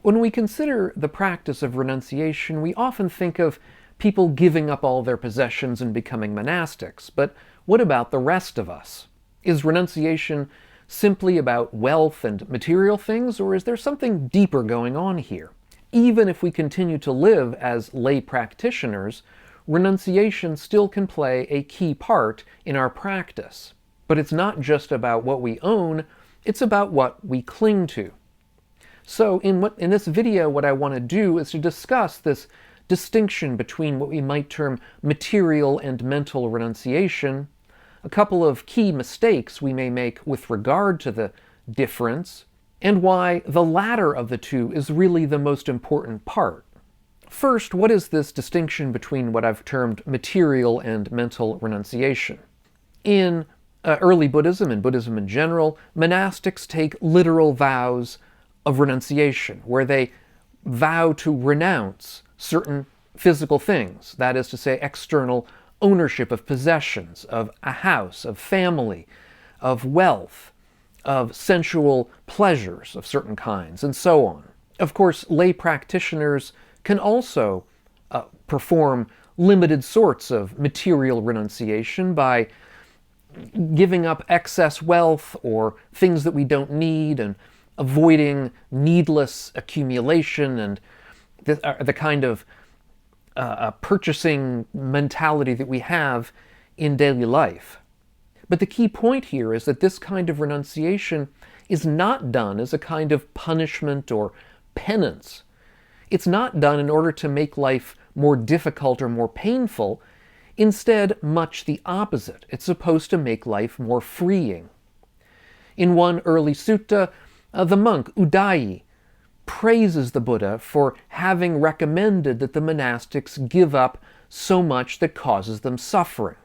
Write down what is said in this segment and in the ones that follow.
When we consider the practice of renunciation, we often think of people giving up all their possessions and becoming monastics. But what about the rest of us? Is renunciation simply about wealth and material things, or is there something deeper going on here? Even if we continue to live as lay practitioners, renunciation still can play a key part in our practice. But it's not just about what we own, it's about what we cling to. So in this video, what I want to do is to discuss this distinction between what we might term material and mental renunciation, a couple of key mistakes we may make with regard to the difference, and why the latter of the two is really the most important part. First, what is this distinction between what I've termed material and mental renunciation? In early Buddhism and Buddhism in general, monastics take literal vows of renunciation, where they vow to renounce certain physical things, that is to say, external ownership of possessions, of a house, of family, of wealth, of sensual pleasures of certain kinds, and so on. Of course, lay practitioners can also perform limited sorts of material renunciation by giving up excess wealth or things that we don't need and avoiding needless accumulation and the kind of purchasing mentality that we have in daily life. But the key point here is that this kind of renunciation is not done as a kind of punishment or penance. It's not done in order to make life more difficult or more painful. Instead, much the opposite. It's supposed to make life more freeing. In one early sutta, the monk Udayi praises the Buddha for having recommended that the monastics give up so much that causes them suffering.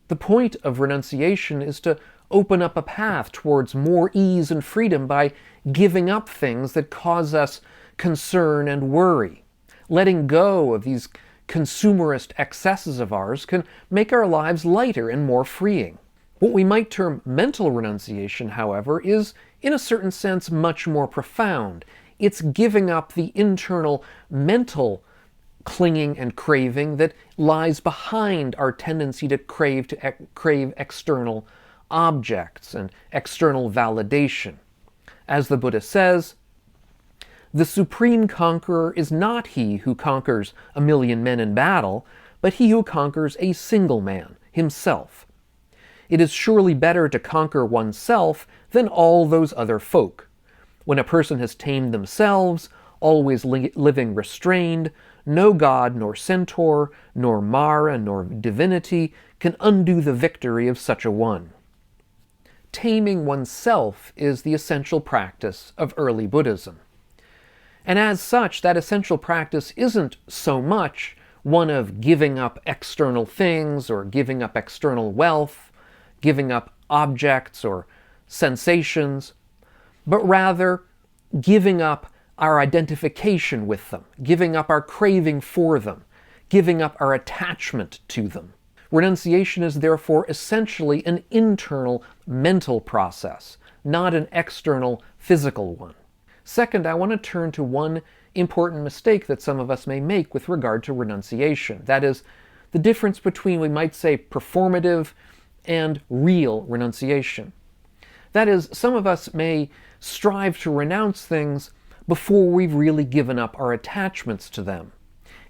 The point of renunciation is to open up a path towards more ease and freedom by giving up things that cause us concern and worry. Letting go of these consumerist excesses of ours can make our lives lighter and more freeing. What we might term mental renunciation, however, is, in a certain sense, much more profound. It's giving up the internal mental clinging and craving that lies behind our tendency to crave external objects and external validation. As the Buddha says, "The supreme conqueror is not he who conquers 1,000,000 men in battle, but he who conquers a single man, himself. It is surely better to conquer oneself than all those other folk. When a person has tamed themselves, always living restrained, no god nor centaur, nor Mara, nor divinity can undo the victory of such a one." Taming oneself is the essential practice of early Buddhism. And as such, that essential practice isn't so much one of giving up external things or giving up external wealth, giving up objects or sensations, but rather giving up our identification with them, giving up our craving for them, giving up our attachment to them. Renunciation is therefore essentially an internal mental process, not an external physical one. Second, I want to turn to one important mistake that some of us may make with regard to renunciation. That is, the difference between, we might say, performative and real renunciation. That is, some of us may strive to renounce things before we've really given up our attachments to them.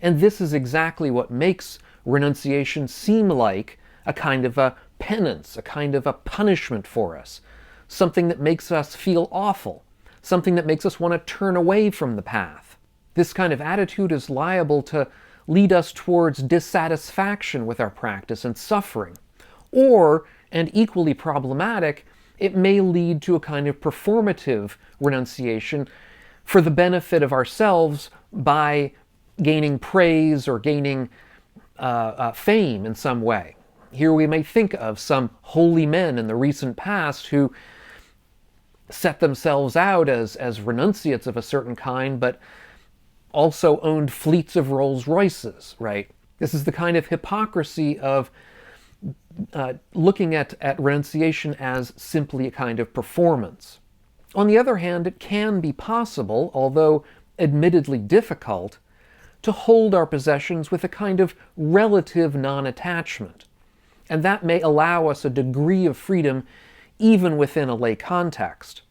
And this is exactly what makes renunciation seem like a kind of a penance, a kind of a punishment for us, something that makes us feel awful, something that makes us want to turn away from the path. This kind of attitude is liable to lead us towards dissatisfaction with our practice and suffering. Or, and equally problematic, it may lead to a kind of performative renunciation for the benefit of ourselves by gaining praise or gaining fame in some way. Here we may think of some holy men in the recent past who set themselves out as renunciates of a certain kind, but also owned fleets of Rolls Royces, right? This is the kind of hypocrisy of looking at renunciation as simply a kind of performance. On the other hand, it can be possible, although admittedly difficult, to hold our possessions with a kind of relative non-attachment. And that may allow us a degree of freedom even within a lay context.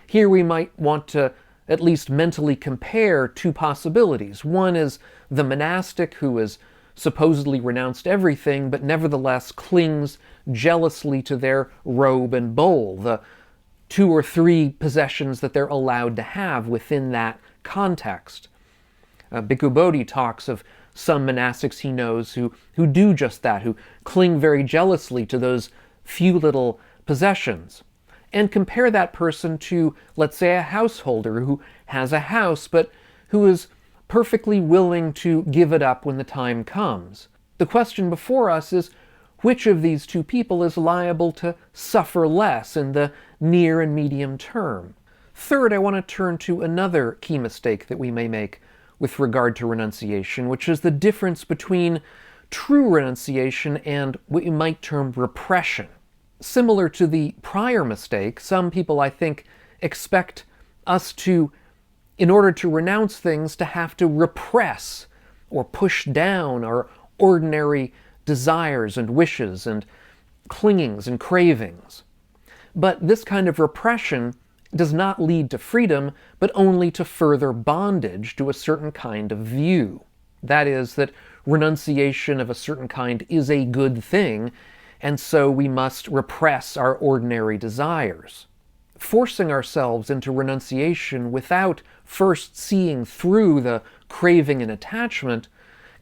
Here we might want to at least mentally compare two possibilities. One is the monastic who has supposedly renounced everything, but nevertheless clings jealously to their robe and bowl, the 2 or 3 possessions that they're allowed to have within that context. Bhikkhu Bodhi talks of some monastics he knows who do just that, who cling very jealously to those few little possessions. And compare that person to, let's say, a householder who has a house, but who is perfectly willing to give it up when the time comes. The question before us is, which of these two people is liable to suffer less in the near and medium term? Third, I want to turn to another key mistake that we may make with regard to renunciation, which is the difference between true renunciation and what you might term repression. Similar to the prior mistake, some people, I think, expect us to, in order to renounce things, to have to repress or push down our ordinary desires and wishes and clingings and cravings. But this kind of repression does not lead to freedom, but only to further bondage to a certain kind of view. That is, that renunciation of a certain kind is a good thing, and so we must repress our ordinary desires. Forcing ourselves into renunciation without first seeing through the craving and attachment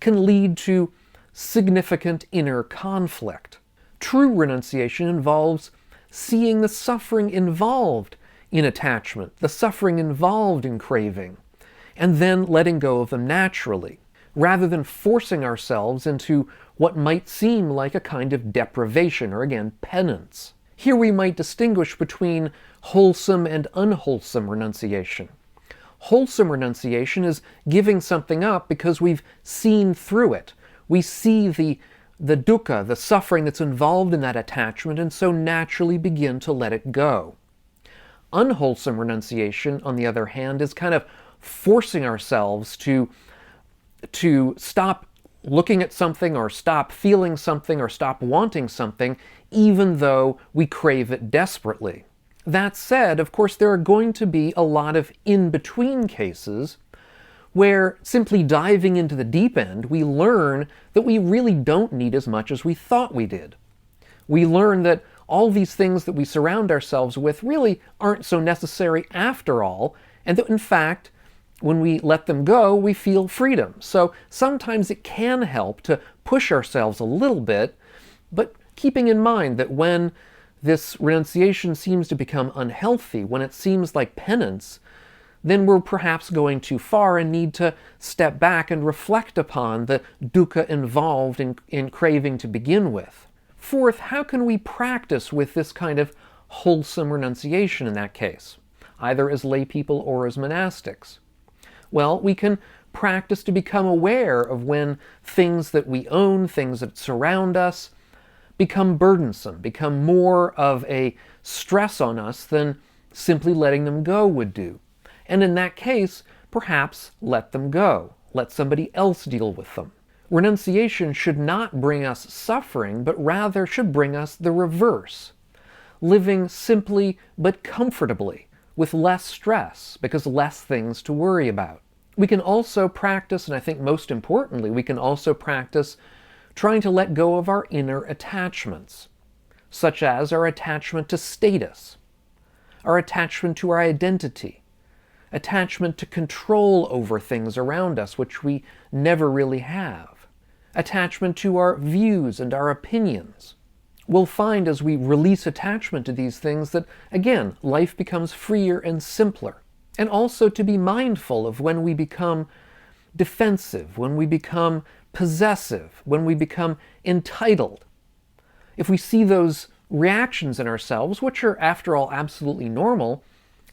can lead to significant inner conflict. True renunciation involves seeing the suffering involved in attachment, the suffering involved in craving, and then letting go of them naturally, rather than forcing ourselves into what might seem like a kind of deprivation, or again, penance. Here we might distinguish between wholesome and unwholesome renunciation. Wholesome renunciation is giving something up because we've seen through it. We see the dukkha, the suffering that's involved in that attachment, and so naturally begin to let it go. Unwholesome renunciation, on the other hand, is kind of forcing ourselves to stop looking at something, or stop feeling something, or stop wanting something, even though we crave it desperately. That said, of course, there are going to be a lot of in-between cases where simply diving into the deep end, we learn that we really don't need as much as we thought we did. We learn that all these things that we surround ourselves with really aren't so necessary after all, and that in fact, when we let them go, we feel freedom. So sometimes it can help to push ourselves a little bit, but keeping in mind that when this renunciation seems to become unhealthy, when it seems like penance, then we're perhaps going too far and need to step back and reflect upon the dukkha involved in craving to begin with. Fourth, how can we practice with this kind of wholesome renunciation in that case, either as lay people or as monastics? Well, we can practice to become aware of when things that we own, things that surround us, become burdensome, become more of a stress on us than simply letting them go would do. And in that case, perhaps let them go. Let somebody else deal with them. Renunciation should not bring us suffering, but rather should bring us the reverse. Living simply but comfortably, with less stress, because less things to worry about. We can also practice, and I think most importantly, we can also practice trying to let go of our inner attachments, such as our attachment to status, our attachment to our identity, attachment to control over things around us, which we never really have, attachment to our views and our opinions. We'll find as we release attachment to these things that, again, life becomes freer and simpler. And also to be mindful of when we become defensive, when we become possessive, when we become entitled. If we see those reactions in ourselves, which are, after all, absolutely normal,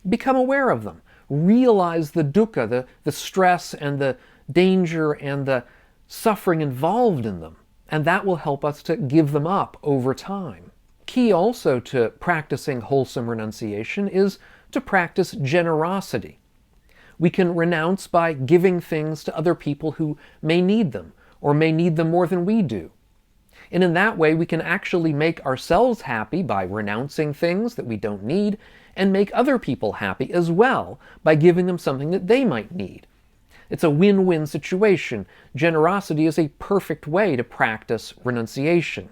become aware of them. Realize the dukkha, the stress and the danger and the suffering involved in them, and that will help us to give them up over time. Key also to practicing wholesome renunciation is to practice generosity. We can renounce by giving things to other people who may need them, or may need them more than we do. And in that way, we can actually make ourselves happy by renouncing things that we don't need, and make other people happy as well by giving them something that they might need. It's a win-win situation. Generosity is a perfect way to practice renunciation.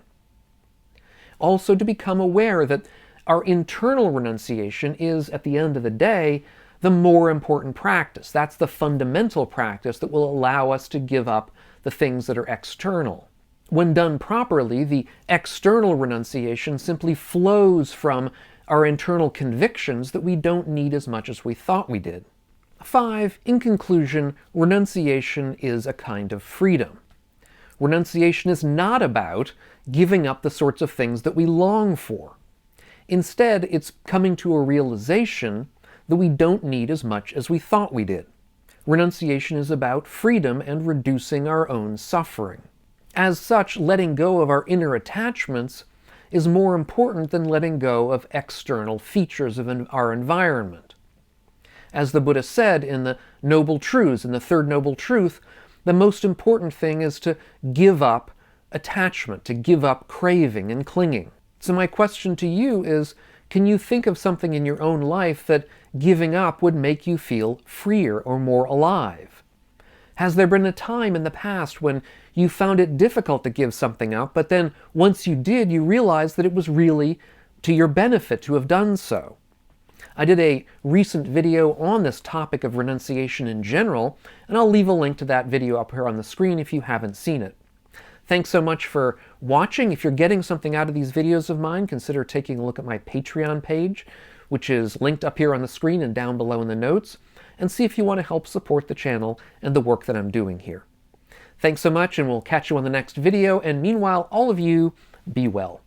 Also, to become aware that our internal renunciation is, at the end of the day, the more important practice. That's the fundamental practice that will allow us to give up the things that are external. When done properly, the external renunciation simply flows from our internal convictions that we don't need as much as we thought we did. 5. In conclusion, renunciation is a kind of freedom. Renunciation is not about giving up the sorts of things that we long for. Instead, it's coming to a realization that we don't need as much as we thought we did. Renunciation is about freedom and reducing our own suffering. As such, letting go of our inner attachments is more important than letting go of external features of our environment. As the Buddha said in the Noble Truths, in the Third Noble Truth, the most important thing is to give up attachment, to give up craving and clinging. So my question to you is, can you think of something in your own life that giving up would make you feel freer or more alive? Has there been a time in the past when you found it difficult to give something up, but then once you did, you realized that it was really to your benefit to have done so? I did a recent video on this topic of renunciation in general, and I'll leave a link to that video up here on the screen if you haven't seen it. Thanks so much for watching. If you're getting something out of these videos of mine, consider taking a look at my Patreon page, which is linked up here on the screen and down below in the notes, and see if you want to help support the channel and the work that I'm doing here. Thanks so much, and we'll catch you on the next video, and meanwhile, all of you, be well.